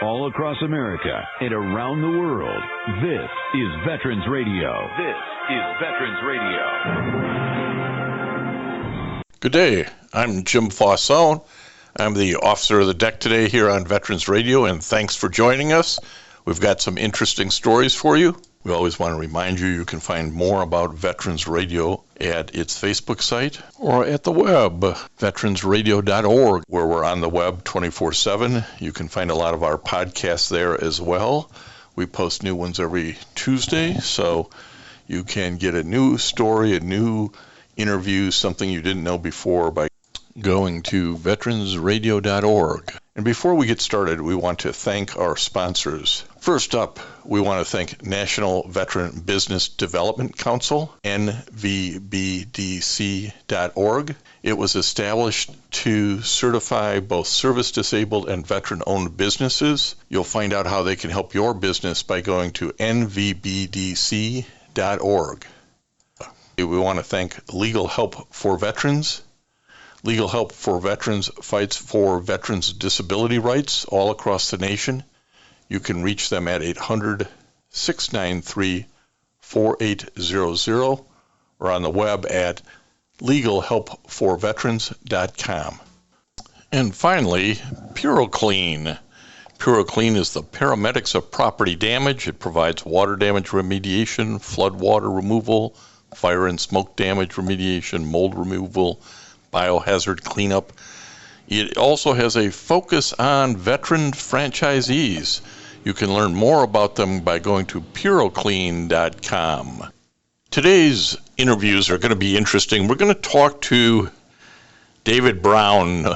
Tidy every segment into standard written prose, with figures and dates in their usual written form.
all across America and around the world. This is Veterans Radio. This is Veterans Radio. Good day. I'm Jim Fausone. I'm the officer of the deck today here on Veterans Radio, and thanks for joining us. We've got some interesting stories for you. We always want to remind you you can find more about Veterans Radio at its Facebook site or at the web, veteransradio.org, where we're on the web 24/7. You can find a lot of our podcasts there as well. We post new ones every Tuesday, so you can get a new story, a new interview, something you didn't know before by going to veteransradio.org. And before we get started, we want to thank our sponsors. First up, we want to thank National Veteran Business Development Council, nvbdc.org. It was established to certify both service-disabled and veteran-owned businesses. You'll find out how they can help your business by going to nvbdc.org. We want to thank Legal Help for Veterans. Legal Help for Veterans fights for veterans' disability rights all across the nation. You can reach them at 800-693-4800 or on the web at legalhelpforveterans.com. And finally, PuroClean. PuroClean is the paramedics of property damage. It provides water damage remediation, flood water removal, fire and smoke damage remediation, mold removal, biohazard cleanup. It also has a focus on veteran franchisees. You can learn more about them by going to puroclean.com. Today's interviews are going to be interesting. We're going to talk to David Brown,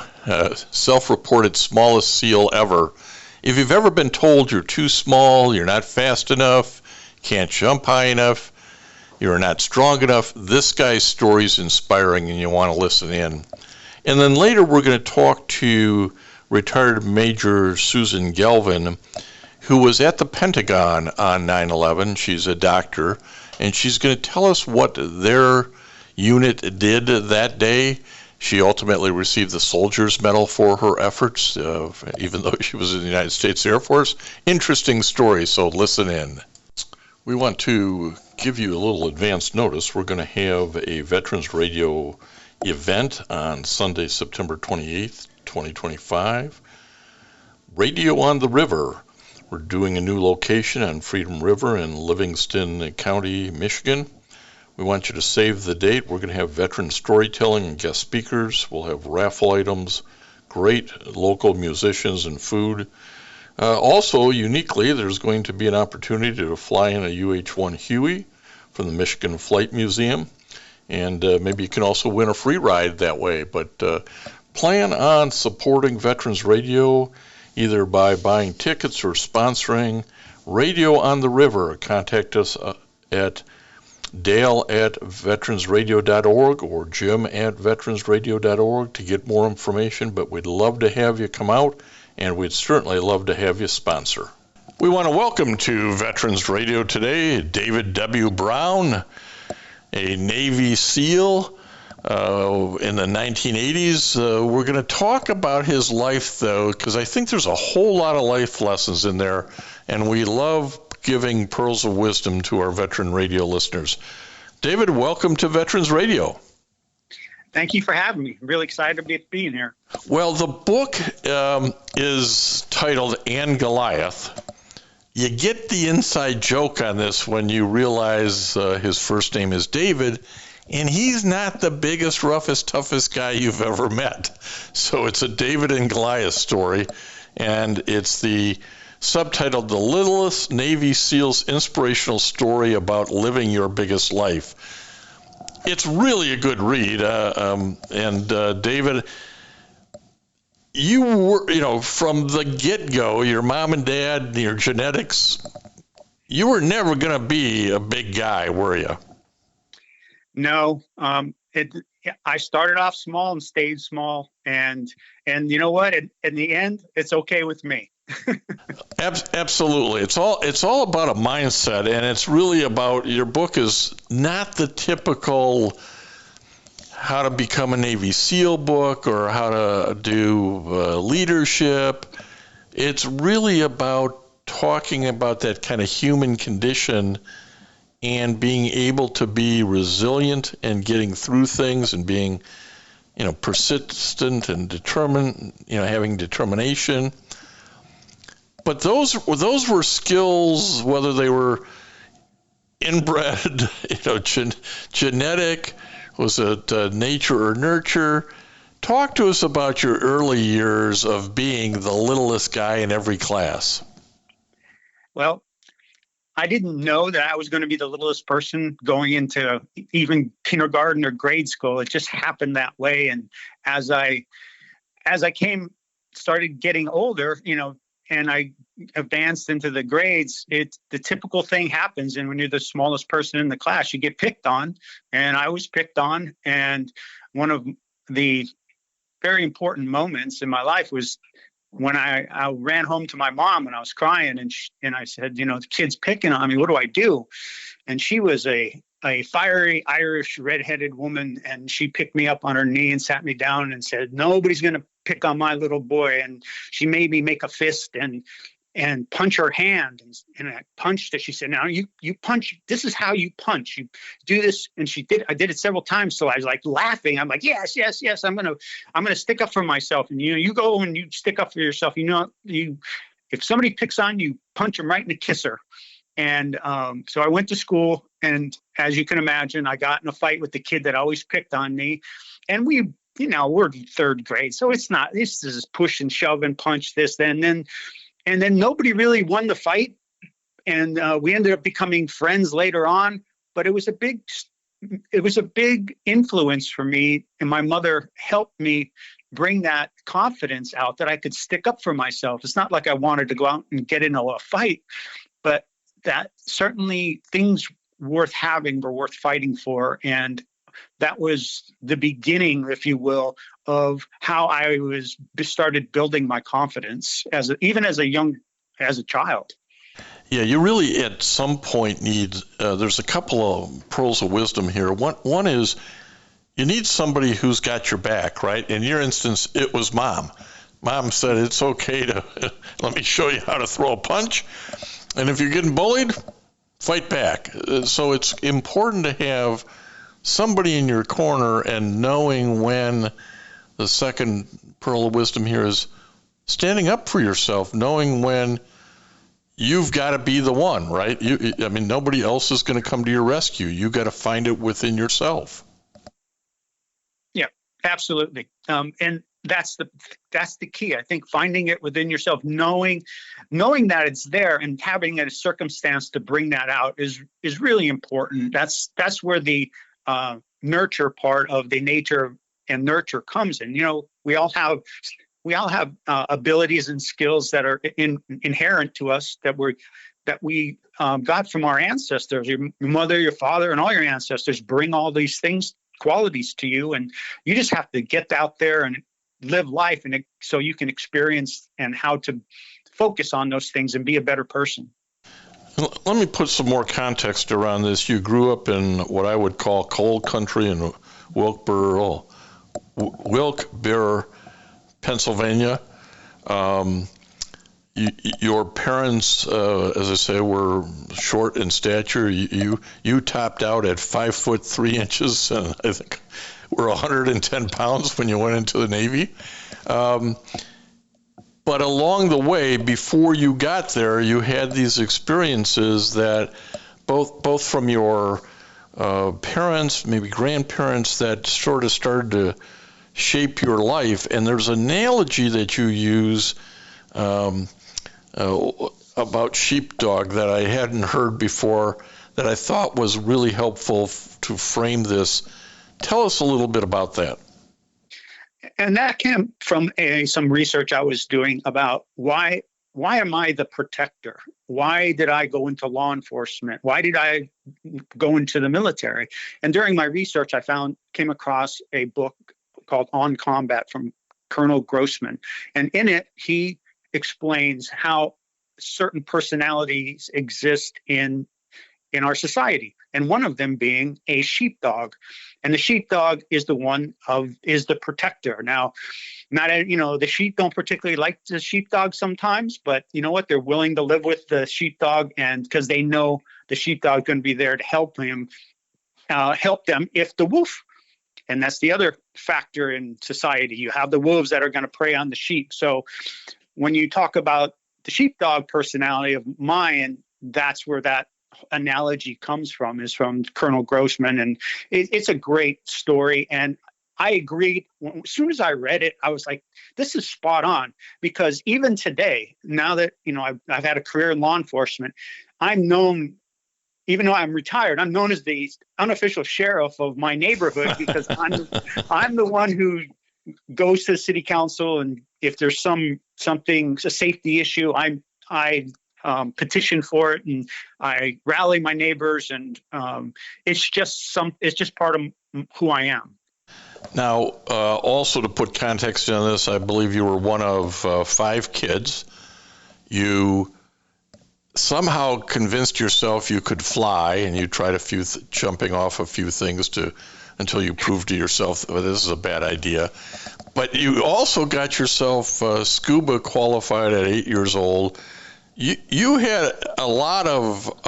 self-reported smallest SEAL ever. If you've ever been told you're too small, you're not fast enough, can't jump high enough, you're not strong enough, this guy's story is inspiring and you want to listen in. And then later we're going to talk to retired Major Susan Galvin, who was at the Pentagon on 9/11. She's a doctor, and she's going to tell us what their unit did that day. She ultimately received the Soldier's Medal for her efforts, even though she was in the United States Air Force. Interesting story, so listen in. We want to give you a little advance notice. We're going to have a Veterans Radio event on Sunday, September 28th, 2025. Radio on the River. We're doing a new location on Freedom River in Livingston County, Michigan. We want you to save the date. We're going to have veteran storytelling and guest speakers. We'll have raffle items, great local musicians and food. Also, uniquely, there's going to be an opportunity to fly in a UH-1 Huey from the Michigan Flight Museum, and maybe you can also win a free ride that way. But plan on supporting Veterans Radio either by buying tickets or sponsoring. Radio on the River. Contact us at dale@veteransradio.org or jim@veteransradio.org to get more information, but we'd love to have you come out, and we'd certainly love to have you sponsor. We want to welcome to Veterans Radio today David W. Brown, a Navy SEAL in the 1980s. We're going to talk about his life, though, because I think there's a whole lot of life lessons in there, and we love giving pearls of wisdom to our Veteran Radio listeners. David, welcome to Veterans Radio. Thank you for having me. I'm really excited to be being here. Well, the book is titled And Goliath. You get the inside joke on this when you realize his first name is David, and he's not the biggest, roughest, toughest guy you've ever met. So it's a David and Goliath story, and it's the subtitled The Littlest Navy SEAL's Inspirational Story About Living Your Biggest Life. It's really a good read, David, you were, from the get-go, your mom and dad, your genetics, you were never going to be a big guy, were you? No, I started off small and stayed small, and you know what? In the end, it's okay with me. Absolutely. It's all about a mindset, and it's really about, your book is not the typical how to become a Navy SEAL book or how to do leadership. It's really about talking about that kind of human condition and being able to be resilient and getting through things and being, persistent and determined, having determination. But those were skills, whether they were inbred, genetic, was it nature or nurture? Talk to us about your early years of being the littlest guy in every class. Well, I didn't know that I was going to be the littlest person going into even kindergarten or grade school. It just happened that way. And as I started getting older, and I advanced into the grades, the typical thing happens. And when you're the smallest person in the class, you get picked on. And I was picked on. And one of the very important moments in my life was when I ran home to my mom and I was crying, and I said, the kid's picking on me. What do I do? And she was a fiery Irish redheaded woman, and she picked me up on her knee and sat me down and said, nobody's going to pick on my little boy. And she made me make a fist and punch her hand, and I punched it. She said, now you punch, this is how you punch, you do this. And I did it several times. So I was like laughing. I'm like, yes, I'm going to stick up for myself. And you go and you stick up for yourself. If somebody picks on you, punch them right in the kisser. And so I went to school, and as you can imagine, I got in a fight with the kid that always picked on me. And we're third grade, so this is push and shove and punch this, and then nobody really won the fight. And we ended up becoming friends later on. But it was a big influence for me. And my mother helped me bring that confidence out that I could stick up for myself. It's not like I wanted to go out and get into a fight, but that certainly things worth having were worth fighting for. And that was the beginning, if you will, of how I started building my confidence even as a child. Yeah, you really at some point need, there's a couple of pearls of wisdom here. One is you need somebody who's got your back, right? In your instance, it was Mom. Mom said, it's okay to, let me show you how to throw a punch. And if you're getting bullied, fight back. So it's important to have somebody in your corner, and knowing when the second pearl of wisdom here is standing up for yourself, knowing when you've got to be the one, right? Nobody else is going to come to your rescue. You got to find it within yourself. Yeah, absolutely. And that's the key. I think finding it within yourself, knowing that it's there, and having a circumstance to bring that out is really important. That's where the nurture part of the nature and nurture comes in. We all have abilities and skills that are inherent to us that we got from our ancestors. Your mother, your father, and all your ancestors bring all these qualities to you, and you just have to get out there and live life, and so you can experience and how to focus on those things and be a better person. Let me put some more context around this. You grew up in what I would call coal country in Wilkes-Barre, Pennsylvania. Your parents, as I say, were short in stature. You topped out at 5'3" and I think were 110 pounds when you went into the Navy. But along the way, before you got there, you had these experiences that both from your parents, maybe grandparents, that sort of started to shape your life. And there's an analogy that you use about sheepdog that I hadn't heard before that I thought was really helpful to frame this. Tell us a little bit about that. And that came from some research I was doing about why am I the protector? Why did I go into law enforcement? Why did I go into the military? And during my research, I came across a book called On Combat from Colonel Grossman. And in it, he explains how certain personalities exist in in our society, and one of them being a sheepdog. And the sheepdog is the protector. Now, the sheep don't particularly like the sheepdog sometimes, but you know what? They're willing to live with the sheepdog, and because they know the sheepdog is going to be there to help them if the wolf. And that's the other factor in society. You have the wolves that are going to prey on the sheep. So when you talk about the sheepdog personality of mine, that's where that analogy comes from, is from Colonel Grossman. And it's a great story. And I agreed. As soon as I read it, I was like, this is spot on. Because even today, now that, I've had a career in law enforcement, I'm known, even though I'm retired, I'm known as the unofficial sheriff of my neighborhood, because I'm the one who goes to the city council, and if there's something, a safety issue, I petition for it, and I rally my neighbors, and it's just part of who I am. Now, also to put context on this, I believe you were one of 5 kids. You somehow convinced yourself you could fly, and you tried jumping off a few things until you proved to yourself that this is a bad idea. But you also got yourself scuba qualified at 8 years old. You had a lot of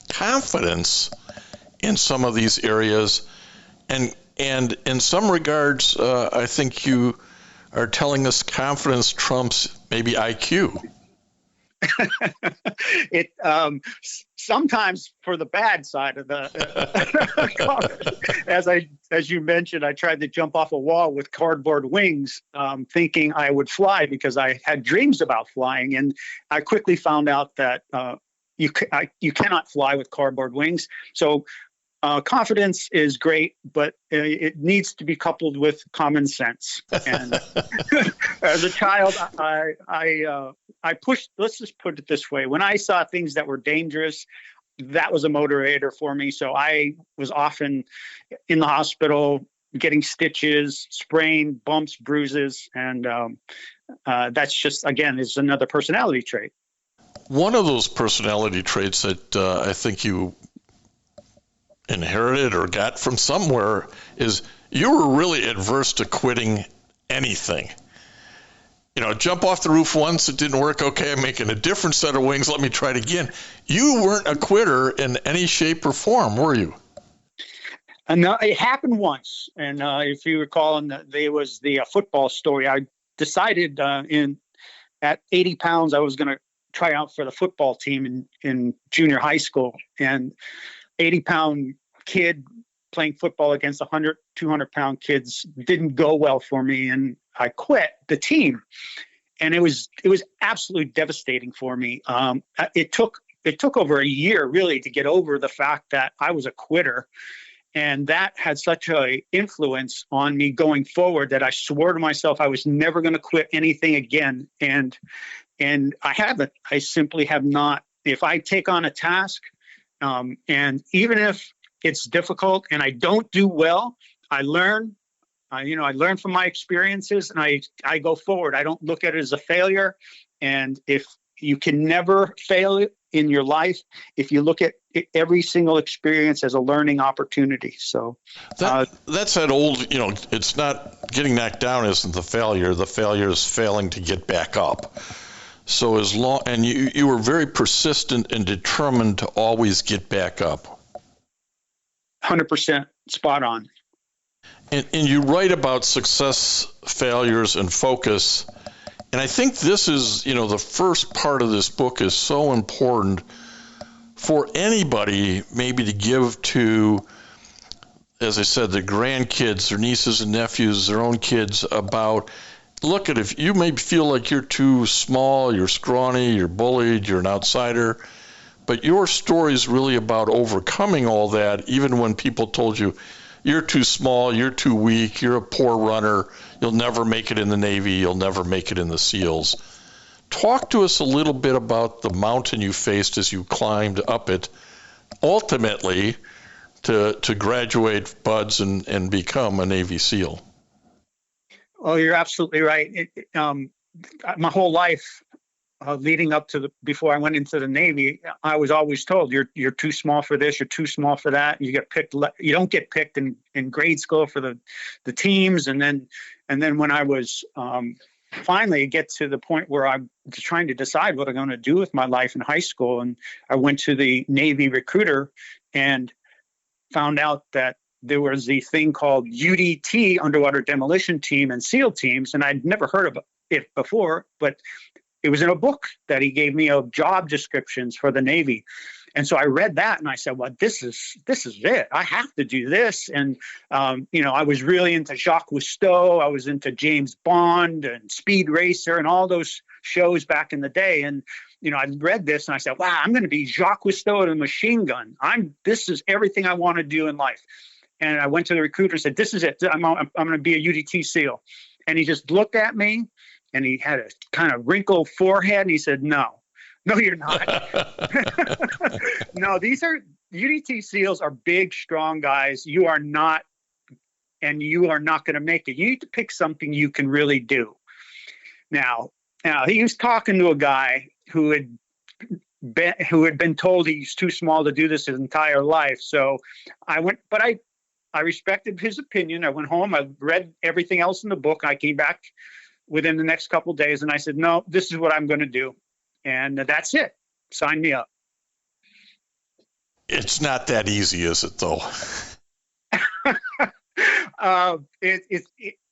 confidence in some of these areas, and in some regards, I think you are telling us confidence trumps maybe IQ. It sometimes for the bad side of the as you mentioned, I tried to jump off a wall with cardboard wings, thinking I would fly because I had dreams about flying, and I quickly found out that you cannot fly with cardboard wings. So confidence is great, but it needs to be coupled with common sense. And as a child, I pushed. Let's just put it this way: when I saw things that were dangerous, that was a motivator for me. So I was often in the hospital getting stitches, sprained, bumps, bruises, and that's just, again, is another personality trait. One of those personality traits that I think you inherited or got from somewhere is you were really adverse to quitting anything. Jump off the roof once, it didn't work. Okay, I'm making a different set of wings. Let me try it again. You weren't a quitter in any shape or form, were you? No, it happened once. And if you recall, there was the football story. I decided at 80 pounds, I was going to try out for the football team in junior high school. And 80-pound kid playing football against 100, 200-pound kids didn't go well for me, and I quit the team. And it was absolutely devastating for me. It took over a year really to get over the fact that I was a quitter, and that had such an influence on me going forward that I swore to myself I was never going to quit anything again. And I haven't. I simply have not. If I take on a task, and even if it's difficult and I don't do well, I learn. I learn from my experiences, and I go forward. I don't look at it as a failure. And if you can never fail in your life, if you look at every single experience as a learning opportunity. So that's that old, it's not getting knocked down isn't the failure. The failure is failing to get back up. So and you were very persistent and determined to always get back up. 100% spot on. And you write about success, failures, and focus. And I think this is, the first part of this book is so important for anybody maybe to give to, as I said, their grandkids, their nieces and nephews, their own kids about, look at if you may feel like you're too small, you're scrawny, you're bullied, you're an outsider, but your story is really about overcoming all that, even when people told you, you're too small, you're too weak, you're a poor runner, you'll never make it in the Navy, you'll never make it in the SEALs. Talk to us a little bit about the mountain you faced as you climbed up it, ultimately to graduate BUD/S and become a Navy SEAL. Oh, you're absolutely right. My whole life, leading up to before I went into the Navy, I was always told you're too small for this, you're too small for that. You get picked. You don't get picked in grade school for the teams, and then when I was finally get to the point where I'm trying to decide what I'm going to do with my life in high school, and I went to the Navy recruiter and found out that there was the thing called UDT, Underwater Demolition Team, and SEAL teams, and I'd never heard of it before, but it was in a book that he gave me of job descriptions for the Navy. And so I read that and I said, well, this is it. I have to do this. And, I was really into Jacques Cousteau. I was into James Bond and Speed Racer and all those shows back in the day. And, I read this and I said, wow, I'm going to be Jacques Cousteau at a machine gun. This is everything I want to do in life. And I went to the recruiter and said, this is it. I'm going to be a UDT SEAL. And he just looked at me. And he had a kind of wrinkled forehead, and he said, no, you're not. No, these are UDT SEALs are big, strong guys. You are not, and you are not going to make it. You need to pick something you can really do. Now he was talking to a guy who had been told he's too small to do this his entire life. So I went, but I respected his opinion. I went home. I read everything else in the book. I came back within the next couple of days, and I said, no, this is what I'm going to do. And that's it. Sign me up. It's not that easy, is it, though?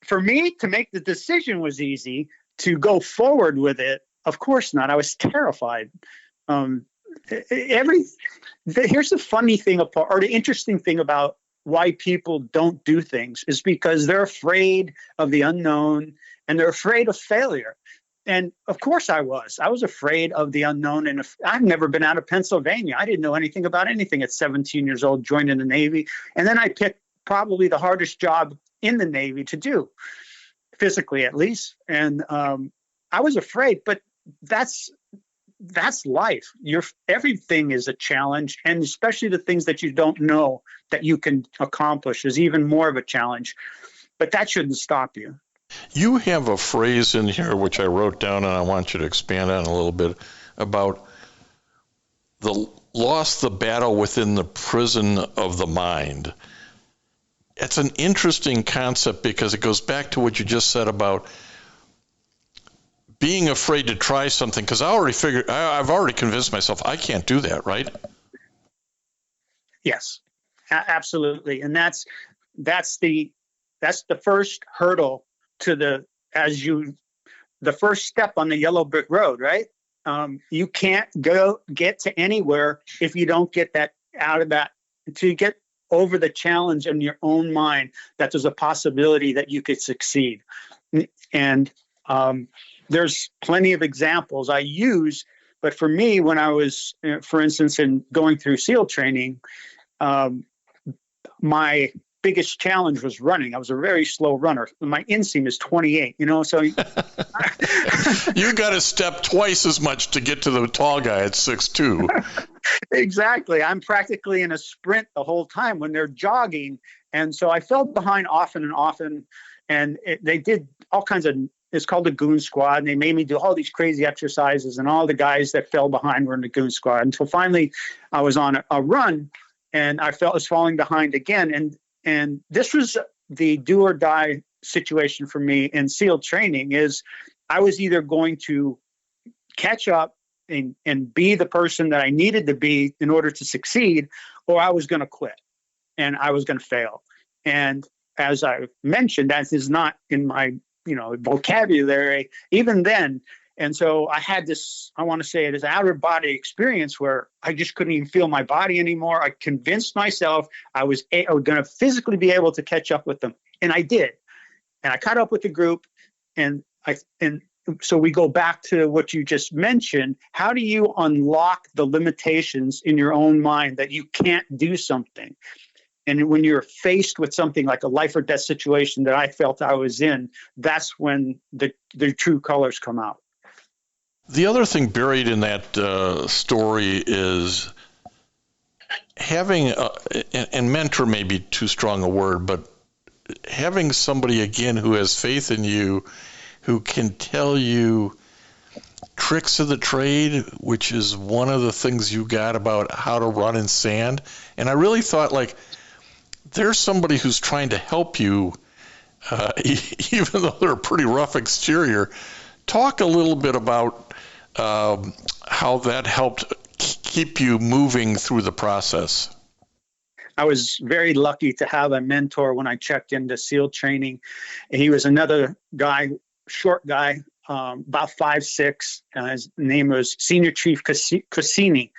For me, to make the decision was easy. To go forward with it, of course not. I was terrified. Here's the funny thing, or the interesting thing about why people don't do things is because they're afraid of the unknown and they're afraid of failure. And of course I was afraid of the unknown. And I've never been out of Pennsylvania. I didn't know anything about anything at 17 years old, joined in the Navy. And then I picked probably the hardest job in the Navy to do, physically at least. And I was afraid, but that's life. Everything is a challenge, and especially the things that you don't know that you can accomplish is even more of a challenge. But that shouldn't stop you. You have a phrase in here which I wrote down, and I want you to expand on a little bit about lost the battle within the prison of the mind. It's an interesting concept because it goes back to what you just said about being afraid to try something, because I've already convinced myself I can't do that, right? Yes, absolutely. And that's the first hurdle to the first step on the yellow brick road, right? You can't get to anywhere if you don't get that out of that, to get over the challenge in your own mind that there's a possibility that you could succeed. And there's plenty of examples I use, but for me, when I was, for instance, in going through SEAL training, my biggest challenge was running. I was a very slow runner. My inseam is 28, so. You got to step twice as much to get to the tall guy at 6'2". Exactly. I'm practically in a sprint the whole time when they're jogging. And so I fell behind often, and they did all kinds of, it's called the Goon Squad, and they made me do all these crazy exercises, and all the guys that fell behind were in the Goon Squad until finally I was on a run, and I was falling behind again. And this was the do or die situation for me in SEAL training. Is I was either going to catch up and be the person that I needed to be in order to succeed, or I was going to quit and I was going to fail. And as I mentioned, that is not in my vocabulary even then. And so I had this, I want to say it is outer body experience where I just couldn't even feel my body anymore. I convinced myself I was going to physically be able to catch up with them. And I did. And I caught up with the group. And so we go back to what you just mentioned. How do you unlock the limitations in your own mind that you can't do something? And when you're faced with something like a life or death situation that I felt I was in, that's when the true colors come out. The other thing buried in that story is having, and mentor may be too strong a word, but having somebody, again, who has faith in you, who can tell you tricks of the trade, which is one of the things you got about how to run in sand. And I really thought, like, there's somebody who's trying to help you, even though they're a pretty rough exterior. Talk a little bit about how that helped keep you moving through the process. I was very lucky to have a mentor when I checked into SEAL training. And he was another guy, short guy, about 5'6". His name was Senior Chief Cassini,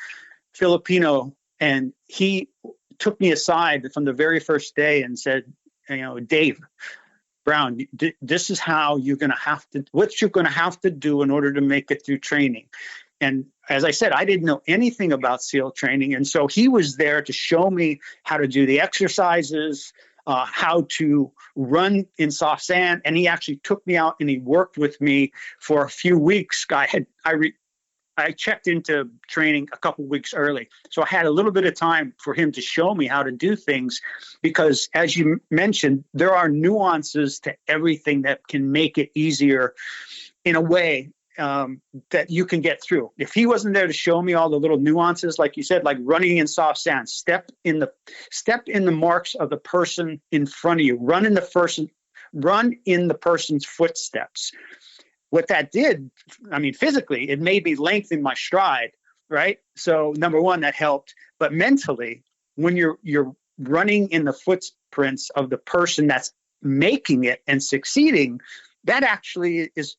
Filipino. And he took me aside from the very first day and said, Dave Brown, this is how you're going to have to, what you're going to have to do in order to make it through training. And as I said, I didn't know anything about SEAL training. And so he was there to show me how to do the exercises, how to run in soft sand. And he actually took me out and he worked with me for a few weeks. I checked into training a couple weeks early. So I had a little bit of time for him to show me how to do things, because as you mentioned, there are nuances to everything that can make it easier in a way that you can get through. If he wasn't there to show me all the little nuances, like you said, like running in soft sand, step in the marks of the person in front of you, run in the person's footsteps. What that did, physically, it made me lengthen my stride, right? So number one, that helped. But mentally, when you're running in the footprints of the person that's making it and succeeding, that actually is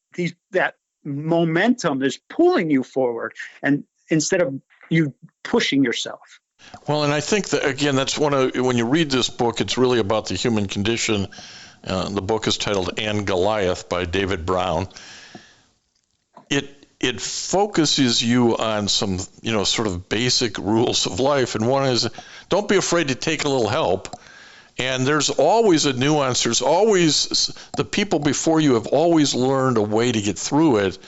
that momentum is pulling you forward, and instead of you pushing yourself. Well, and I think that, again, that's when you read this book, it's really about the human condition. The book is titled And Goliath by David Brown. It focuses you on some, sort of basic rules of life. And one is, don't be afraid to take a little help. And there's always a nuance. There's always, the people before you have always learned a way to get through it.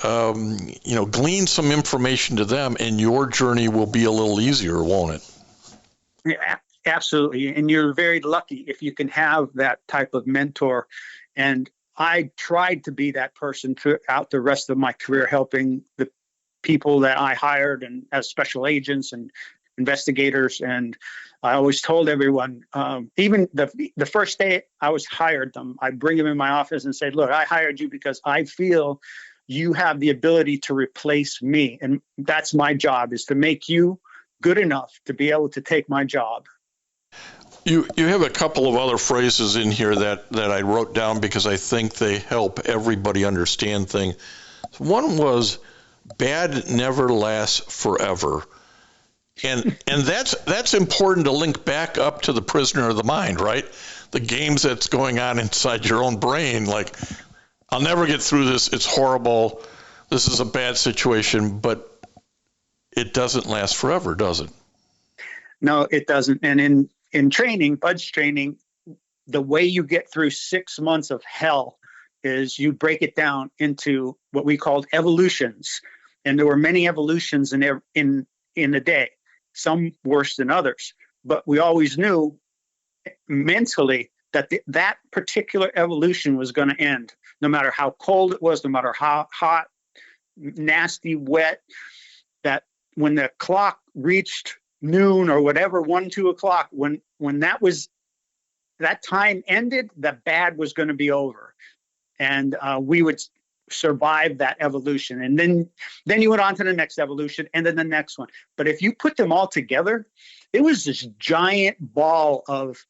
Glean some information to them, and your journey will be a little easier, won't it? Yeah, absolutely. And you're very lucky if you can have that type of mentor. And I tried to be that person throughout the rest of my career, helping the people that I hired and as special agents and investigators. And I always told everyone, even the first day I was hired them, I bring them in my office and say, look, I hired you because I feel you have the ability to replace me. And that's my job, is to make you good enough to be able to take my job. You have a couple of other phrases in here that I wrote down because I think they help everybody understand things. One was, bad never lasts forever. And that's important to link back up to the prisoner of the mind, right? The games that's going on inside your own brain, like, I'll never get through this, it's horrible, this is a bad situation, but it doesn't last forever, does it? No, it doesn't. And in training, BUDS training, the way you get through 6 months of hell is you break it down into what we called evolutions. And there were many evolutions in a day, some worse than others. But we always knew mentally that that particular evolution was going to end, no matter how cold it was, no matter how hot, nasty, wet, that when the clock reached noon or whatever, 1, 2 o'clock, when that time ended, the bad was going to be over. And we would survive that evolution. And then you went on to the next evolution and then the next one. But if you put them all together, it was this giant ball of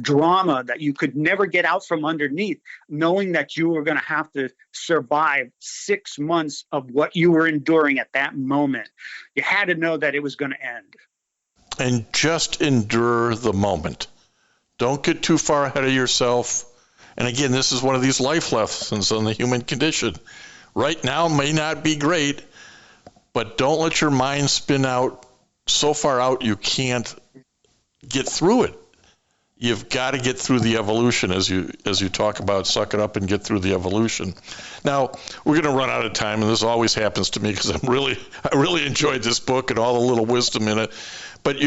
drama that you could never get out from underneath, knowing that you were going to have to survive 6 months of what you were enduring at that moment. You had to know that it was going to end. And just endure the moment. Don't get too far ahead of yourself. And again, this is one of these life lessons on the human condition. Right now may not be great, but don't let your mind spin out so far out you can't get through it. You've got to get through the evolution, as you talk about. Suck it up and get through the evolution. Now, we're going to run out of time, and this always happens to me because I really enjoyed this book and all the little wisdom in it. But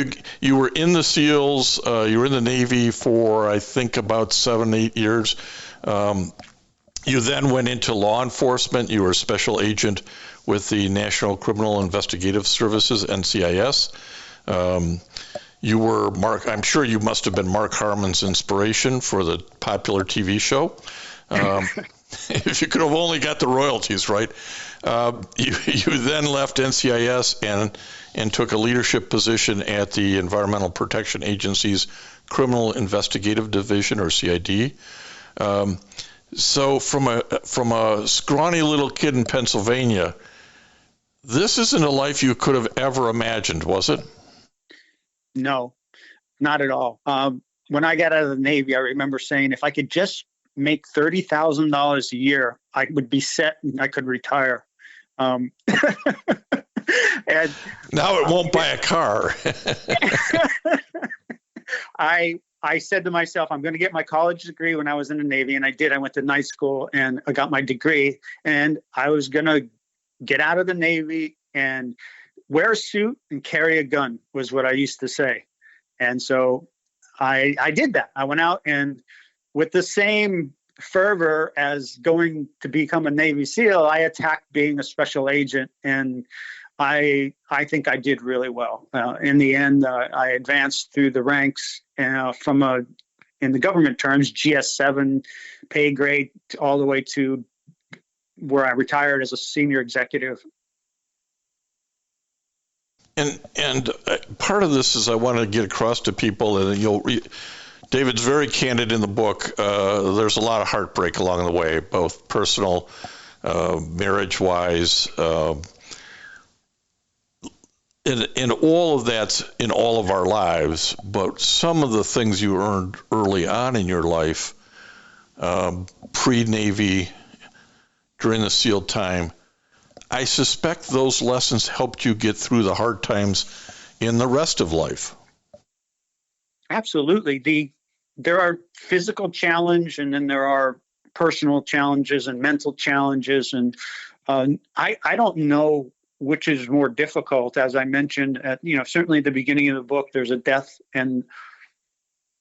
you were in the SEALs, you were in the Navy for, I think, about 7-8 years. You then went into law enforcement. You were a special agent with the National Criminal Investigative Services, NCIS. You were I'm sure you must have been Mark Harmon's inspiration for the popular TV show. If you could have only got the royalties, right? You then left NCIS and took a leadership position at the Environmental Protection Agency's Criminal Investigative Division, or CID. So from a scrawny little kid in Pennsylvania, this isn't a life you could have ever imagined, was it? No, not at all. When I got out of the Navy, I remember saying, if I could just make $30,000 a year, I would be set and I could retire. And now it won't buy a car. I said to myself, I'm going to get my college degree when I was in the Navy, and I did. I went to night school and I got my degree, and I was going to get out of the Navy and wear a suit and carry a gun, was what I used to say. And so I did that. I went out, and with the same fervor as going to become a Navy SEAL, I attacked being a special agent, and I think I did really well. In the end, I advanced through the ranks from in the government terms, GS7 pay grade all the way to where I retired as a senior executive. And part of this is I want to get across to people, and David's very candid in the book. There's a lot of heartbreak along the way, both personal, marriage-wise. And all of that's in all of our lives, but some of the things you earned early on in your life, pre-Navy, during the SEAL time, I suspect those lessons helped you get through the hard times in the rest of life. Absolutely. There are physical challenge, and then there are personal challenges and mental challenges. And I don't know which is more difficult. As I mentioned, certainly at the beginning of the book, there's a death, and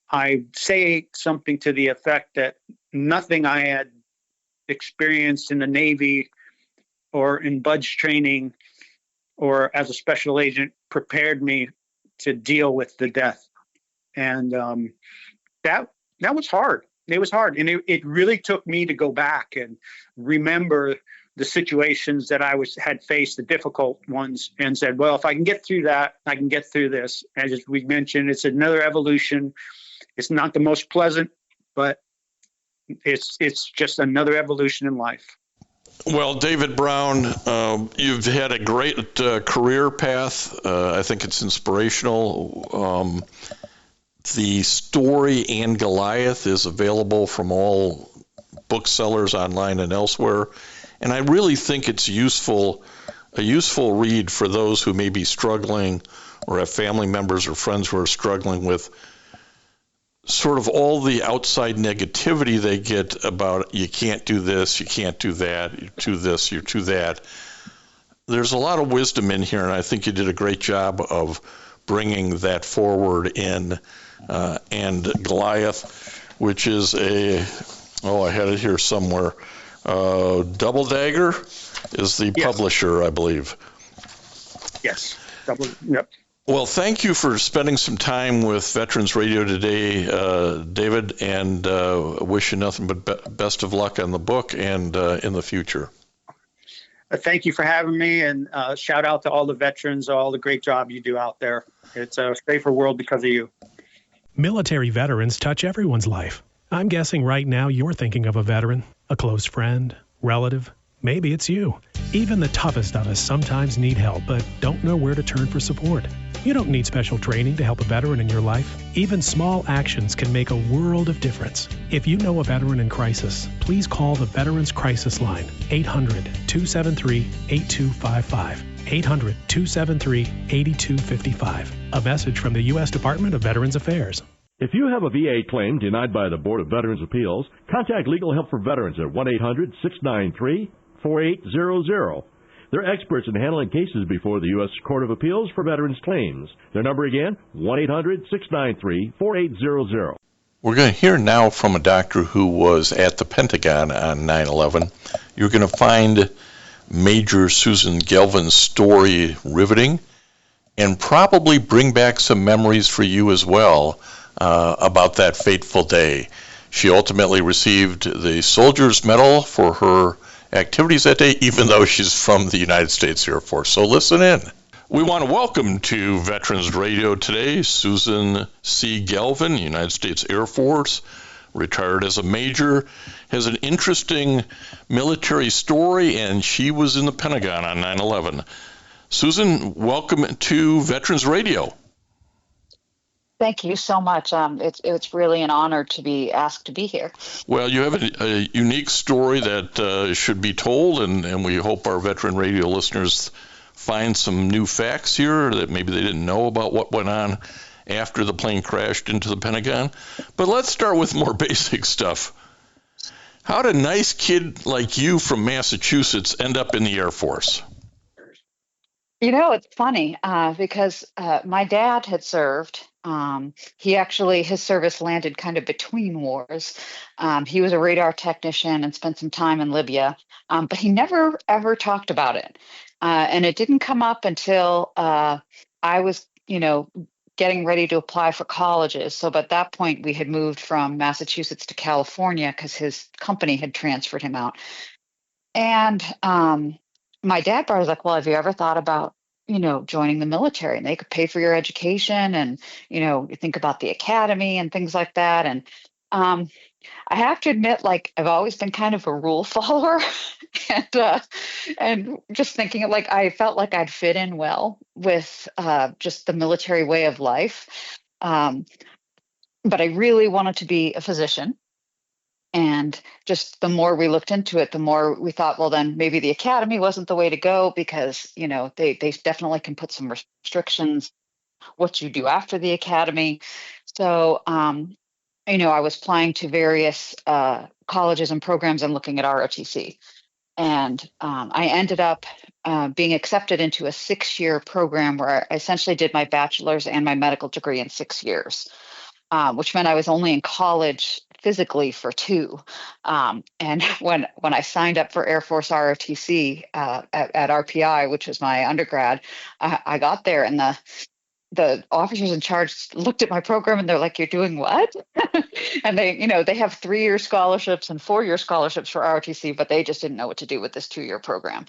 I say something to the effect that nothing I had experienced in the Navy or in BUDS training or as a special agent prepared me to deal with the death. And that was hard. It was hard. And it really took me to go back and remember the situations that I had faced, the difficult ones, and said, well, if I can get through that, I can get through this. As we mentioned, it's another evolution. It's not the most pleasant, but it's just another evolution in life. Well, David Brown, you've had a great career path. I think it's inspirational. The story and Goliath is available from all booksellers online and elsewhere. And I really think it's a useful read for those who may be struggling or have family members or friends who are struggling with sort of all the outside negativity they get about you can't do this, you can't do that, you're too this, you're too that. There's a lot of wisdom in here, and I think you did a great job of bringing that forward in and Goliath, which is I had it here somewhere. Double Dagger is the publisher, I believe. Yes. Yep. Well, thank you for spending some time with Veterans Radio today, David, and wish you nothing but best of luck on the book and in the future. Thank you for having me, and shout out to all the veterans, all the great job you do out there. It's a safer world because of you. Military veterans touch everyone's life. I'm guessing right now you're thinking of a veteran, a close friend, relative. Maybe it's you. Even the toughest of us sometimes need help, but don't know where to turn for support. You don't need special training to help a veteran in your life. Even small actions can make a world of difference. If you know a veteran in crisis, please call the Veterans Crisis Line, 800-273-8255. 800-273-8255. A message from the U.S. Department of Veterans Affairs. If you have a VA claim denied by the Board of Veterans' Appeals, contact Legal Help for Veterans at 1-800-693-4800. They're experts in handling cases before the U.S. Court of Appeals for Veterans Claims. Their number again, 1-800-693-4800. We're going to hear now from a doctor who was at the Pentagon on 9/11. You're going to find Major Susan Galvin's story riveting and probably bring back some memories for you as well about that fateful day. She ultimately received the Soldier's Medal for her activities that day, even though she's from the United States Air Force. So listen in. We want to welcome to Veterans Radio today Susan C. Galvin, United States Air Force, retired as a major, has an interesting military story, and she was in the Pentagon on 9/11. Susan, welcome to Veterans Radio. Thank you so much. It's really an honor to be asked to be here. Well, you have a unique story that should be told, and we hope our Veteran Radio listeners find some new facts here that maybe they didn't know about what went on after the plane crashed into the Pentagon. But let's start with more basic stuff. How did a nice kid like you from Massachusetts end up in the Air Force? It's funny because my dad had served. His service landed kind of between wars. He was a radar technician and spent some time in Libya, but he never ever talked about it. And it didn't come up until I was, getting ready to apply for colleges. So at that point, we had moved from Massachusetts to California because his company had transferred him out. And my dad was like, well, have you ever thought about, joining the military? And they could pay for your education and, you think about the academy and things like that. And I have to admit, I've always been kind of a rule follower and just thinking I felt like I'd fit in well with just the military way of life. But I really wanted to be a physician. And just the more we looked into it, the more we thought, well, then maybe the academy wasn't the way to go because, they definitely can put some restrictions what you do after the academy. So, I was applying to various colleges and programs and looking at ROTC. And I ended up being accepted into a 6-year program where I essentially did my bachelor's and my medical degree in 6 years, which meant I was only in college physically for 2. And when I signed up for Air Force ROTC at RPI, which was my undergrad, I got there and the officers in charge looked at my program and they're like, "You're doing what?" And they have 3-year scholarships and 4-year scholarships for ROTC, but they just didn't know what to do with this 2-year program.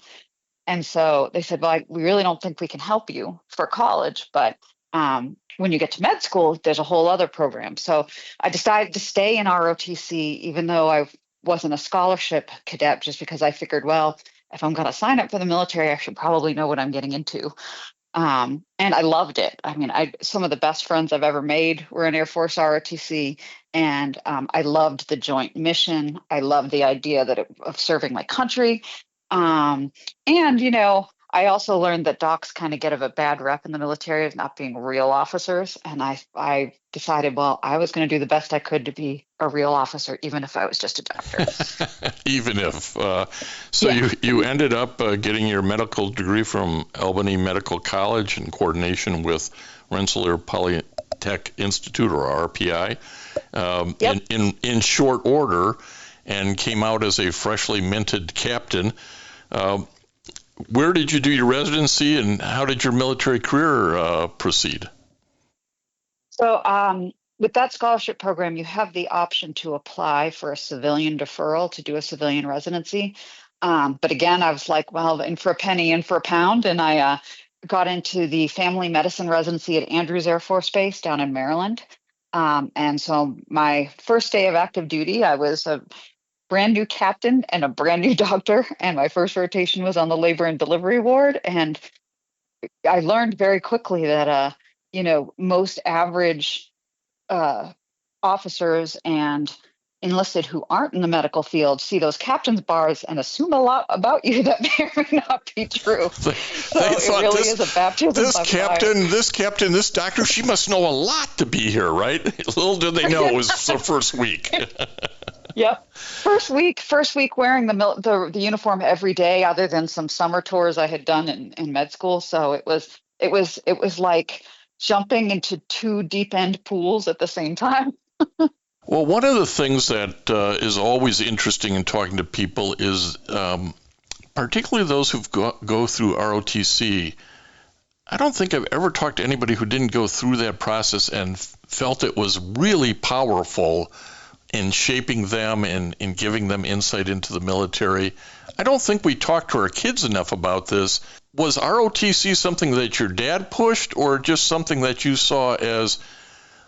And so they said, well, we really don't think we can help you for college, but when you get to med school, there's a whole other program. So I decided to stay in ROTC, even though I wasn't a scholarship cadet, just because I figured, well, if I'm going to sign up for the military, I should probably know what I'm getting into. And I loved it. I mean, some of the best friends I've ever made were in Air Force ROTC, and I loved the joint mission. I loved the idea of serving my country. And, I also learned that docs kind of get a bad rep in the military of not being real officers. And I decided, well, I was going to do the best I could to be a real officer, even if I was just a doctor. Even if. Yeah. You ended up getting your medical degree from Albany Medical College in coordination with Rensselaer Polytech Institute, or RPI, Yep. in short order, and came out as a freshly minted captain. Where did you do your residency, and how did your military career proceed? So with that scholarship program, you have the option to apply for a civilian deferral to do a civilian residency. But again, I was like, well, in for a penny, in for a pound. And I got into the family medicine residency at Andrews Air Force Base down in Maryland. And so my first day of active duty, I was a brand new captain and a brand new doctor. And my first rotation was on the labor and delivery ward. And I learned very quickly that, most average officers and enlisted who aren't in the medical field see those captain's bars and assume a lot about you that may or may not be true. So it really is a baptism by fire. This doctor, she must know a lot to be here, right? Little did they know it was the first week. Yep. First week wearing the uniform every day, other than some summer tours I had done in med school. So it was like jumping into 2 deep end pools at the same time. Well, one of the things that is always interesting in talking to people is particularly those who go through ROTC. I don't think I've ever talked to anybody who didn't go through that process and felt it was really powerful in shaping them and in giving them insight into the military. I don't think we talked to our kids enough about this. Was ROTC something that your dad pushed, or just something that you saw as,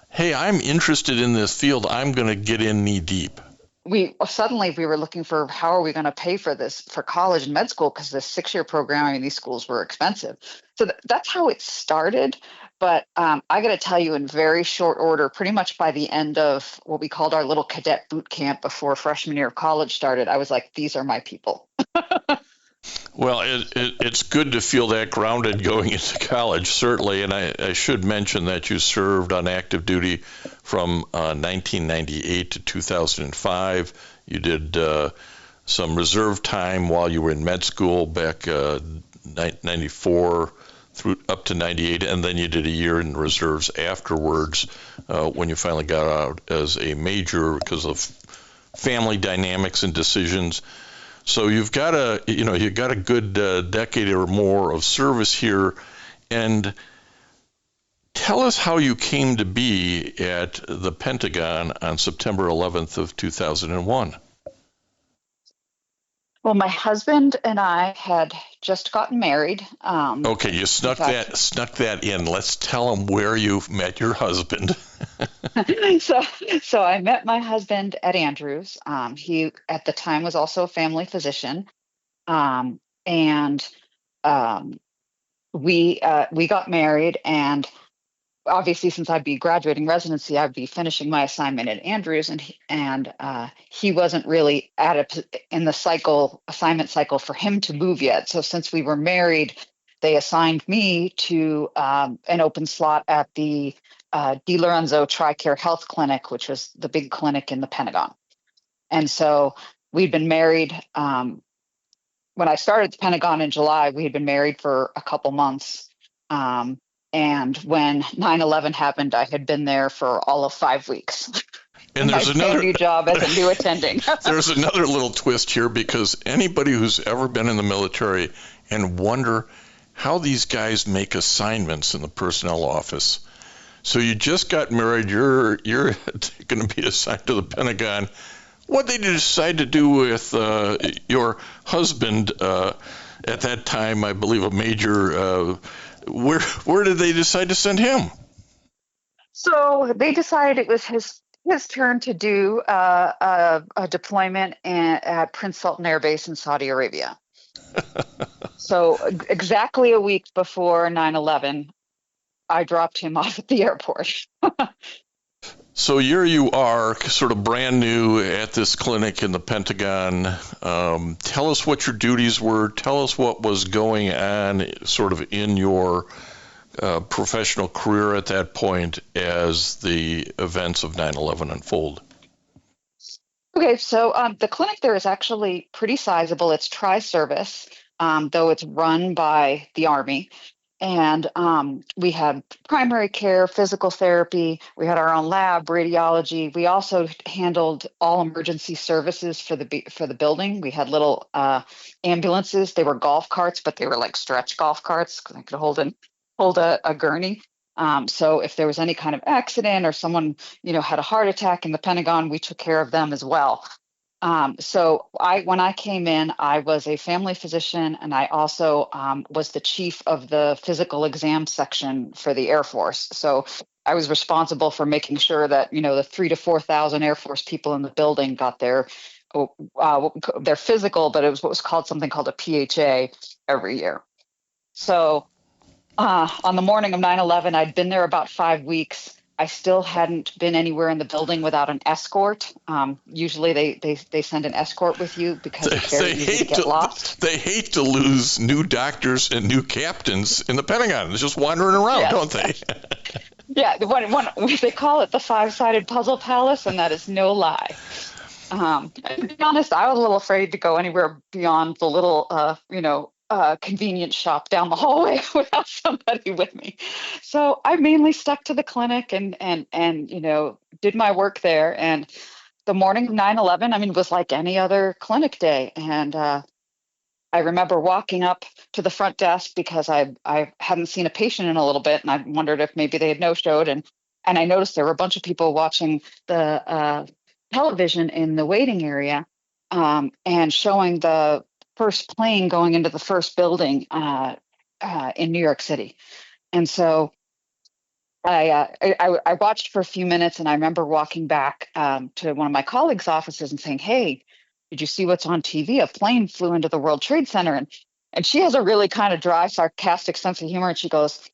hey, I'm interested in this field, I'm going to get in knee deep? We were looking for how are we going to pay for this for college and med school, because the 6-year programming in these schools were expensive. So that's how it started. But I got to tell you, in very short order, pretty much by the end of what we called our little cadet boot camp before freshman year of college started, I was like, these are my people. Well, it's good to feel that grounded going into college, certainly. And I should mention that you served on active duty from 1998 to 2005. You did some reserve time while you were in med school back 94 through up to 98, and then you did a year in reserves afterwards when you finally got out as a major because of family dynamics and decisions. So you've got a good decade or more of service here. And tell us how you came to be at the Pentagon on September 11th of 2001. Well, my husband and I had just gotten married. Okay, you snuck that in. Let's tell them where you met your husband. So I met my husband at Andrews. He at the time was also a family physician, and we got married. And obviously, since I'd be graduating residency, I'd be finishing my assignment at Andrews, and he wasn't really in the assignment cycle for him to move yet. So since we were married, they assigned me to an open slot at the DiLorenzo TRICARE Health Clinic, which was the big clinic in the Pentagon. And so we'd been married. When I started the Pentagon in July, we had been married for a couple months. And when 9/11 happened, I had been there for all of 5 weeks. And there's another new job as a new attending. There's another little twist here, because anybody who's ever been in the military and wonder how these guys make assignments in the personnel office. So you just got married, you're going to be assigned to the Pentagon. What did you decide to do with your husband at that time, I believe a major? Where did they decide to send him? So they decided it was his turn to do a deployment at Prince Sultan Air Base in Saudi Arabia. So exactly a week before 9/11, I dropped him off at the airport. So here you are, sort of brand new at this clinic in the Pentagon. Tell us what your duties were. Tell us what was going on sort of in your professional career at that point as the events of 9/11 unfold. Okay, so the clinic there is actually pretty sizable. It's tri-service, though it's run by the Army. And we had primary care, physical therapy. We had our own lab, radiology. We also handled all emergency services for the building. We had little ambulances. They were golf carts, but they were like stretch golf carts because they could hold a gurney. So if there was any kind of accident or someone had a heart attack in the Pentagon, we took care of them as well. So when I came in, I was a family physician, and I also was the chief of the physical exam section for the Air Force. So I was responsible for making sure that, the 3,000 to 4,000 Air Force people in the building got their physical, but it was what was called something called a PHA every year. So on the morning of 9/11, I'd been there about 5 weeks. I still hadn't been anywhere in the building without an escort. Usually they send an escort with you because it's very easy to get lost. They hate to lose new doctors and new captains in the Pentagon. They're just wandering around, yes. Don't they? Yeah, they call it the 5-sided puzzle palace, and that is no lie. To be honest, I was a little afraid to go anywhere beyond the little, convenience shop down the hallway without somebody with me. So I mainly stuck to the clinic and did my work there. And the morning of 9/11, I mean, was like any other clinic day. And I remember walking up to the front desk because I hadn't seen a patient in a little bit, and I wondered if maybe they had no-showed. And I noticed there were a bunch of people watching the television in the waiting area, and showing the first plane going into the first building in New York City. And so I watched for a few minutes, and I remember walking back to one of my colleagues' offices and saying, "Hey, did you see what's on TV? A plane flew into the World Trade Center." And she has a really kind of dry, sarcastic sense of humor. And she goes,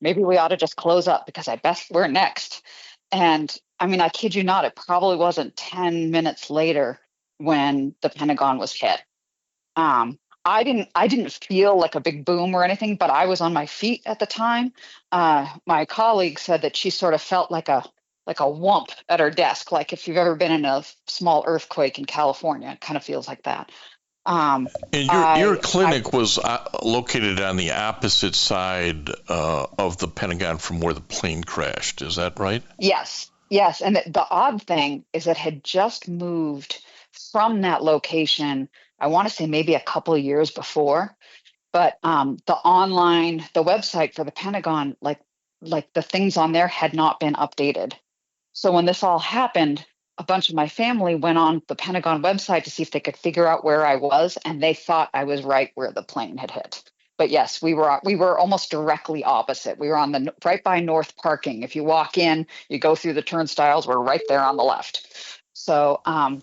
maybe we ought to just close up because I bet we're next. And I mean, I kid you not, it probably wasn't 10 minutes later when the Pentagon was hit. I didn't feel like a big boom or anything, but I was on my feet at the time. My colleague said that she sort of felt like a whump at her desk, like if you've ever been in a small earthquake in California, it kind of feels like that. And your clinic was located on the opposite side of the Pentagon from where the plane crashed. Is that right? Yes. And the odd thing is it had just moved from that location, I want to say maybe a couple of years before, but the website for the Pentagon, like the things on there had not been updated. So when this all happened, a bunch of my family went on the Pentagon website to see if they could figure out where I was, and they thought I was right where the plane had hit. But yes, we were almost directly opposite. We were on right by North Parking. If you walk in, you go through the turnstiles, we're right there on the left. So and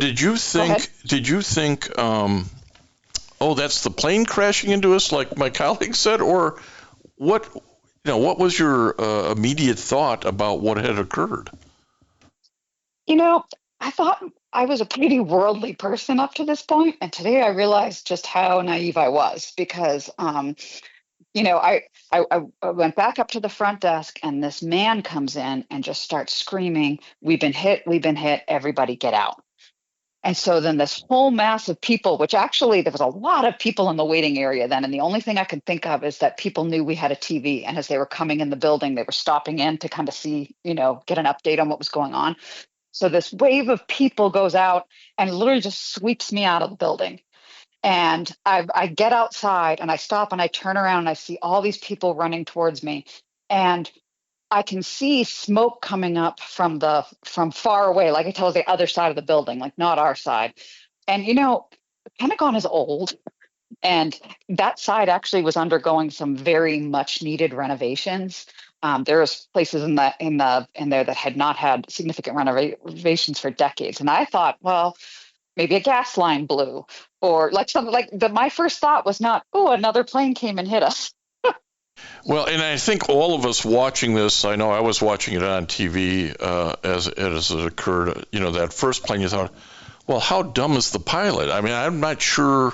did you think oh, that's the plane crashing into us, like my colleague said, or what? What was your immediate thought about what had occurred? I thought I was a pretty worldly person up to this point, and today I realized just how naive I was because, I went back up to the front desk, and this man comes in and just starts screaming, "We've been hit! We've been hit! Everybody get out!" And so then this whole mass of people, which actually there was a lot of people in the waiting area then. And the only thing I could think of is that people knew we had a TV. And as they were coming in the building, they were stopping in to kind of see, get an update on what was going on. So this wave of people goes out and literally just sweeps me out of the building. And I get outside and I stop and I turn around and I see all these people running towards me. And I can see smoke coming up from far away, like I told you, the other side of the building, like not our side. And the Pentagon is old, and that side actually was undergoing some very much needed renovations. There was places in there that had not had significant renovations for decades, and I thought, well, maybe a gas line blew, or like something like that. My first thought was not, oh, another plane came and hit us. Well, and I think all of us watching this, I know I was watching it on TV as it occurred, that first plane, you thought, well, how dumb is the pilot? I mean, I'm not sure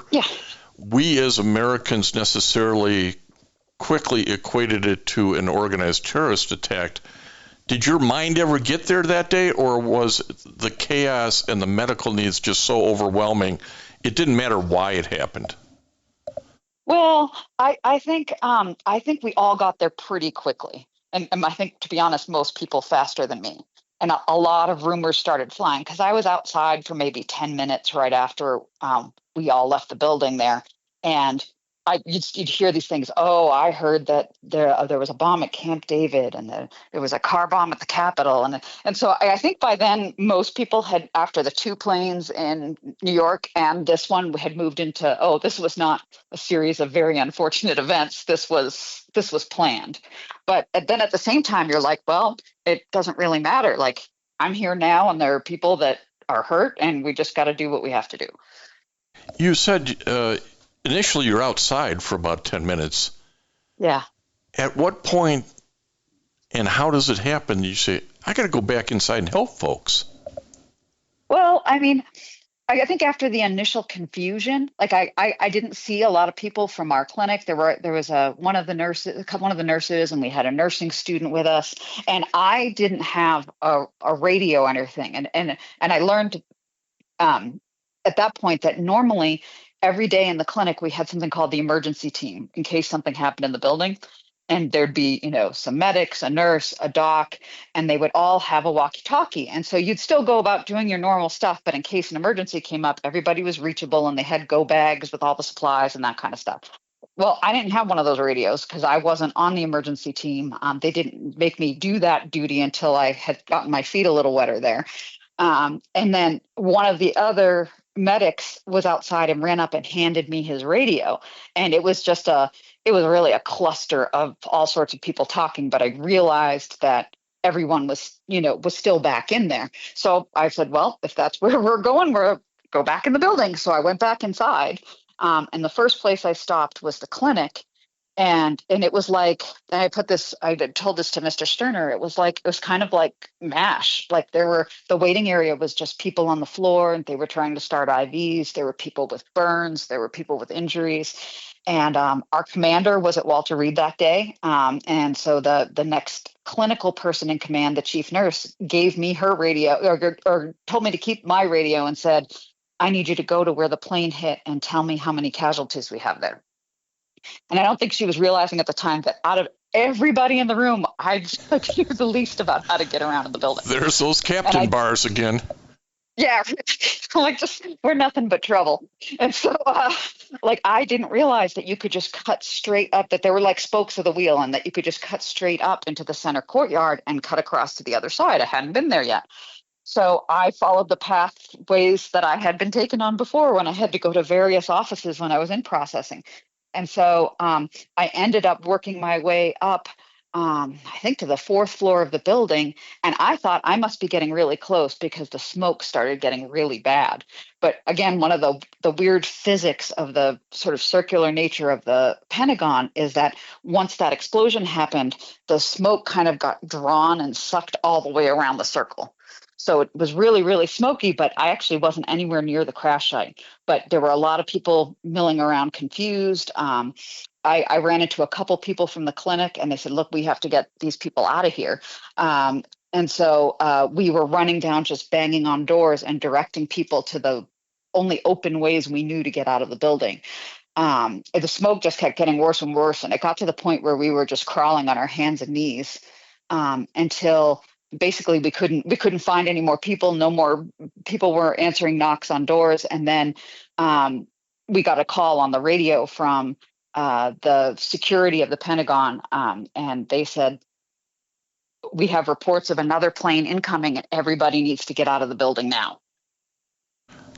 we as Americans necessarily quickly equated it to an organized terrorist attack. Did your mind ever get there that day, or was the chaos and the medical needs just so overwhelming, it didn't matter why it happened? Well, I think we all got there pretty quickly, and I think, to be honest, most people faster than me. And a lot of rumors started flying because I was outside for maybe 10 minutes right after we all left the building there, and you'd hear these things. Oh, I heard that there was a bomb at Camp David, and there was a car bomb at the Capitol, and so I think by then most people had, after the two planes in New York and this one, had moved into, oh, this was not a series of very unfortunate events. This was planned. But then at the same time, you're like, well, it doesn't really matter. Like, I'm here now, and there are people that are hurt, and we just got to do what we have to do. You said initially you're outside for about 10 minutes. Yeah. At what point and how does it happen? You say, I got to go back inside and help folks. Well, I mean, I think after the initial confusion, like I didn't see a lot of people from our clinic. There was one of the nurses, and we had a nursing student with us, and I didn't have a radio or anything. And I learned at that point that normally every day in the clinic, we had something called the emergency team in case something happened in the building. And there'd be, some medics, a nurse, a doc, and they would all have a walkie-talkie. And so you'd still go about doing your normal stuff, but in case an emergency came up, everybody was reachable and they had go bags with all the supplies and that kind of stuff. Well, I didn't have one of those radios because I wasn't on the emergency team. They didn't make me do that duty until I had gotten my feet a little wetter there. And then one of the other medics was outside and ran up and handed me his radio. And it was really a cluster of all sorts of people talking, but I realized that everyone was still back in there. So I said, well, if that's where we're going, we'll go back in the building. So I went back inside. And the first place I stopped was the clinic. And it was like, I told this to Mr. Sterner, it was kind of like MASH. Like the waiting area was just people on the floor and they were trying to start IVs. There were people with burns. There were people with injuries. And our commander was at Walter Reed that day. And so the next clinical person in command, the chief nurse, gave me her radio or told me to keep my radio and said, I need you to go to where the plane hit and tell me how many casualties we have there. And I don't think she was realizing at the time that out of everybody in the room, I knew the least about how to get around in the building. There's those captain bars again. Yeah, we're nothing but trouble. And so, I didn't realize that you could just cut straight up, that there were like spokes of the wheel, and that you could just cut straight up into the center courtyard and cut across to the other side. I hadn't been there yet. So I followed the pathways that I had been taken on before when I had to go to various offices when I was in processing. And so I ended up working my way up, I think to the 4th floor of the building. And I thought I must be getting really close because the smoke started getting really bad. But again, one of the weird physics of the sort of circular nature of the Pentagon is that once that explosion happened, the smoke kind of got drawn and sucked all the way around the circle. So it was really, really smoky, but I actually wasn't anywhere near the crash site. But there were a lot of people milling around confused. I ran into a couple people from the clinic and they said, look, we have to get these people out of here. And so we were running down, just banging on doors and directing people to the only open ways we knew to get out of the building. The smoke just kept getting worse and worse. And it got to the point where we were just crawling on our hands and knees until basically we couldn't find any more people. No more people were answering knocks on doors. And then we got a call on the radio from the security of the Pentagon. And they said, we have reports of another plane incoming and everybody needs to get out of the building now.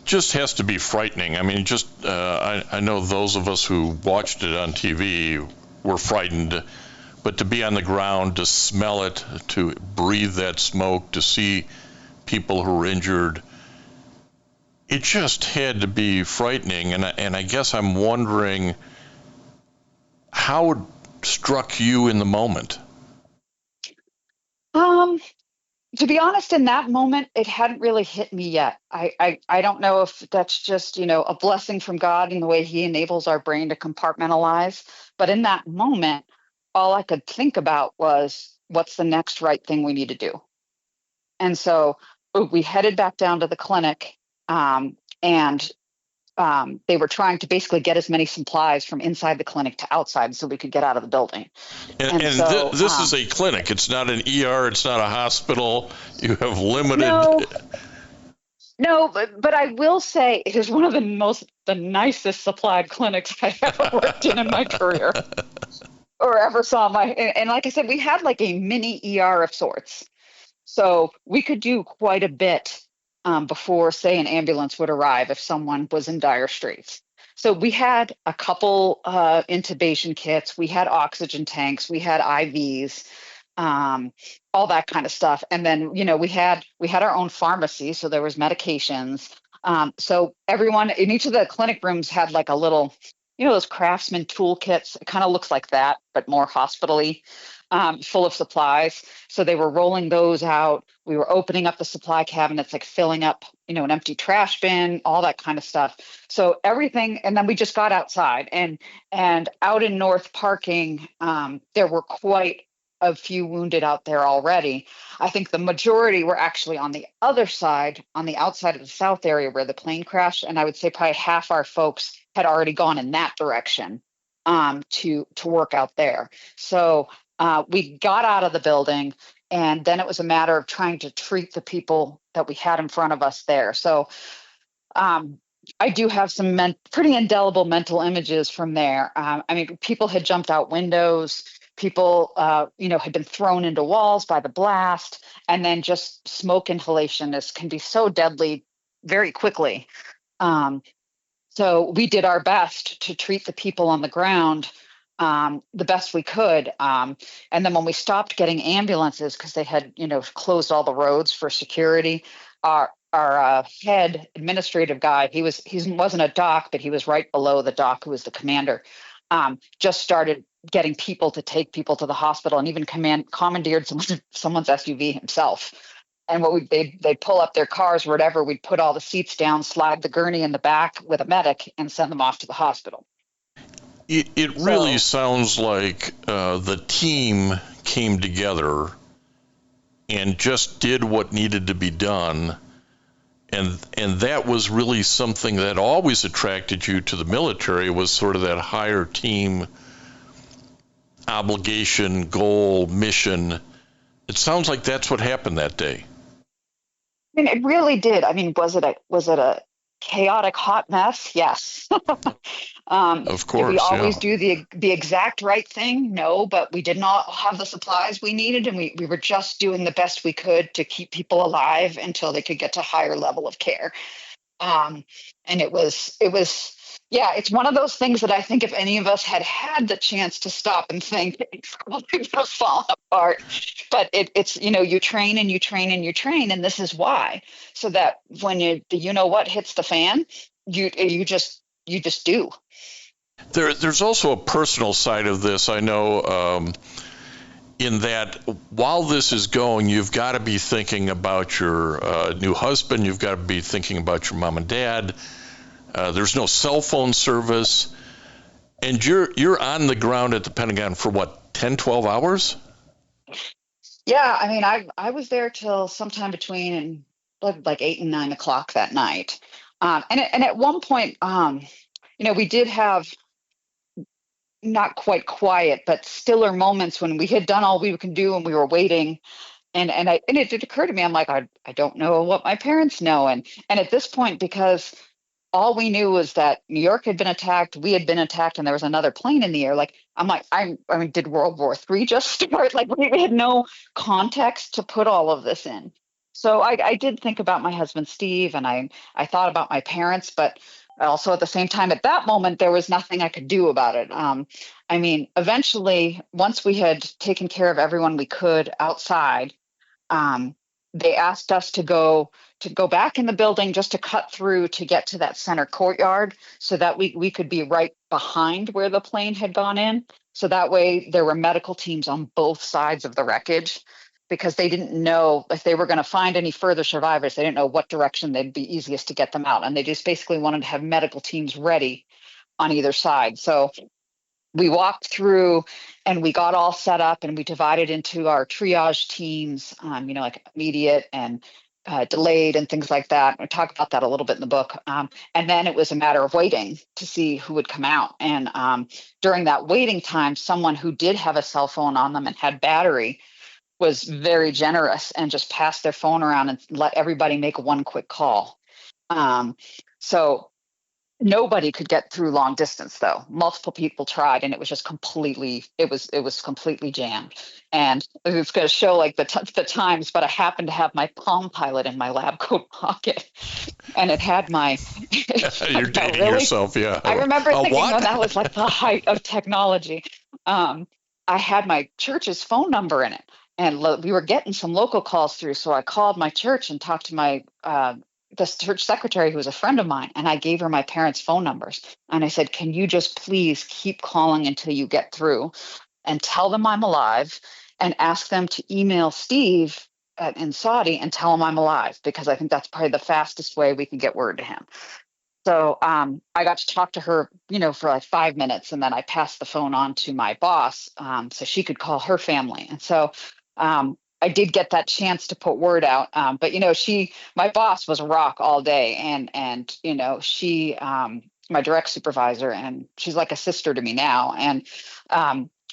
Just has to be frightening. I mean, I know those of us who watched it on TV were frightened. But to be on the ground, to smell it, to breathe that smoke, to see people who were injured, it just had to be frightening. And I guess I'm wondering how it struck you in the moment. To be honest, in that moment, it hadn't really hit me yet. I don't know if that's just, a blessing from God in the way he enables our brain to compartmentalize. But in that moment, all I could think about was, what's the next right thing we need to do? And so we headed back down to the clinic, and they were trying to basically get as many supplies from inside the clinic to outside so we could get out of the building. And so, this is a clinic. It's not an ER. It's not a hospital. You have limited... No, but I will say it is one of the nicest supplied clinics I ever worked in my career. Or ever saw and like I said, we had like a mini ER of sorts. So we could do quite a bit before, say, an ambulance would arrive if someone was in dire straits. So we had a couple intubation kits, we had oxygen tanks, we had IVs, all that kind of stuff. And then, we had our own pharmacy, so there was medications. So everyone in each of the clinic rooms had like a little, those Craftsman toolkits. It kind of looks like that, but more hospital-y, full of supplies. So they were rolling those out. We were opening up the supply cabinets, like filling up, an empty trash bin, all that kind of stuff. So everything, and then we just got outside and out in North parking, there were quite a few wounded out there already. I think the majority were actually on the other side, on the outside of the south area where the plane crashed. And I would say probably half our folks had already gone in that direction to work out there. So we got out of the building, and then it was a matter of trying to treat the people that we had in front of us there. So I do have some pretty indelible mental images from there. I mean, people had jumped out windows. People, had been thrown into walls by the blast, and then just smoke inhalation can be so deadly very quickly. So we did our best to treat the people on the ground the best we could. And then when we stopped getting ambulances because they had, closed all the roads for security, our head administrative guy, he wasn't a doc, but he was right below the doc who was the commander, just started getting people to take people to the hospital, and even commandeered someone's SUV himself. And they'd pull up their cars or whatever, we'd put all the seats down, slide the gurney in the back with a medic, and send them off to the hospital. It really sounds like the team came together and just did what needed to be done. And that was really something that always attracted you to the military, was sort of that higher team obligation, goal, mission. It sounds like that's what happened that day. I mean, it really did. I mean, was it a chaotic hot mess? Yes. Of course. Did we always do the exact right thing? No, but we did not have the supplies we needed, and we were just doing the best we could to keep people alive until they could get to higher level of care. And it was it's one of those things that I think if any of us had the chance to stop and think, it's going to fall apart. But it's you train and you train and you train, and this is why, so that when what hits the fan, you just do. There's also a personal side of this. I know in that while this is going, you've got to be thinking about your new husband. You've got to be thinking about your mom and dad. There's no cell phone service. And you're on the ground at the Pentagon for what, 10, 12 hours? Yeah, I mean, I was there till sometime between like 8 and 9 o'clock that night. And at one point, we did have not quite quiet, but stiller moments when we had done all we could do and we were waiting. And it did occur to me, I'm like, I don't know what my parents know. And at this point, because all we knew was that New York had been attacked, we had been attacked, and there was another plane in the air. Like, I'm like, I mean, did World War III just start? Like, we had no context to put all of this in. So I did think about my husband, Steve, and I thought about my parents, but also at the same time, at that moment, there was nothing I could do about it. I mean, eventually, once we had taken care of everyone we could outside, they asked us to go back in the building just to cut through to get to that center courtyard so that we could be right behind where the plane had gone in. So that way there were medical teams on both sides of the wreckage, because they didn't know if they were going to find any further survivors. They didn't know what direction they'd be easiest to get them out. And they just basically wanted to have medical teams ready on either side. So we walked through and we got all set up, and we divided into our triage teams, like immediate and delayed and things like that. We talk about that a little bit in the book. And then it was a matter of waiting to see who would come out. And during that waiting time, someone who did have a cell phone on them and had battery was very generous and just passed their phone around and let everybody make one quick call. So nobody could get through long distance, though. Multiple people tried, and it was just completely jammed. And it's going to show like the times, but I happened to have my Palm Pilot in my lab coat pocket, and it had my. You're dating yourself, yeah. I remember thinking, that was like the height of technology. I had my church's phone number in it, and we were getting some local calls through. So I called my church and talked to my the church secretary, who was a friend of mine, and I gave her my parents' phone numbers. And I said, can you just please keep calling until you get through and tell them I'm alive, and ask them to email Steve in Saudi and tell him I'm alive, because I think that's probably the fastest way we can get word to him. So I got to talk to her, for like 5 minutes, and then I passed the phone on to my boss so she could call her family. And so I did get that chance to put word out. But my boss was a rock all day, and she, my direct supervisor, and she's like a sister to me now. And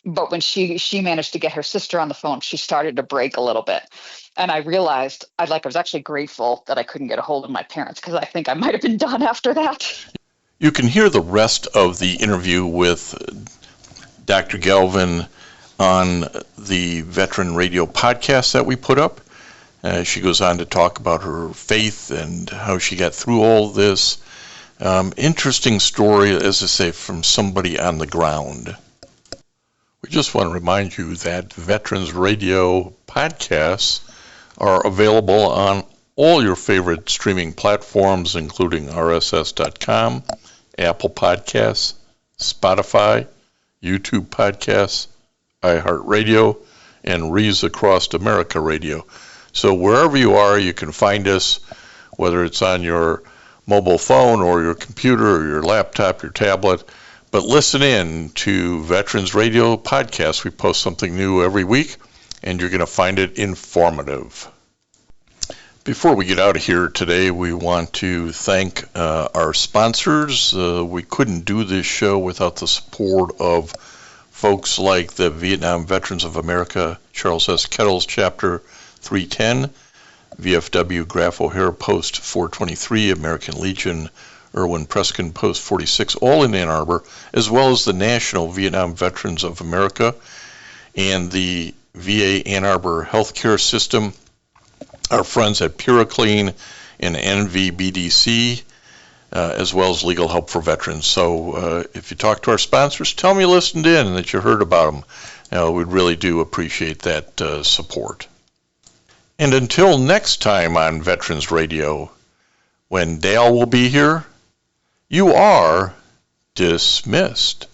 but when she managed to get her sister on the phone, she started to break a little bit. And I realized I was actually grateful that I couldn't get a hold of my parents, because I think I might have been done after that. You can hear the rest of the interview with Dr. Galvin on the Veteran Radio podcast that we put up. She goes on to talk about her faith and how she got through all this. Interesting story, as I say, from somebody on the ground. We just want to remind you that Veterans Radio podcasts are available on all your favorite streaming platforms, including RSS.com, Apple Podcasts, Spotify, YouTube Podcasts, iHeartRadio, and Rees Across America Radio. So wherever you are, you can find us, whether it's on your mobile phone or your computer or your laptop, your tablet. But listen in to Veterans Radio Podcasts. We post something new every week, and you're going to find it informative. Before we get out of here today, we want to thank our sponsors. We couldn't do this show without the support of folks like the Vietnam Veterans of America, Charles S. Kettles, Chapter 310, VFW Graf O'Hare Post 423, American Legion, Irwin Preskin Post 46, all in Ann Arbor, as well as the National Vietnam Veterans of America and the VA Ann Arbor Healthcare System, our friends at Puriclean and NVBDC, as well as Legal Help for Veterans. So if you talk to our sponsors, tell them you listened in and that you heard about them. We really do appreciate that support. And until next time on Veterans Radio, when Dale will be here, you are dismissed.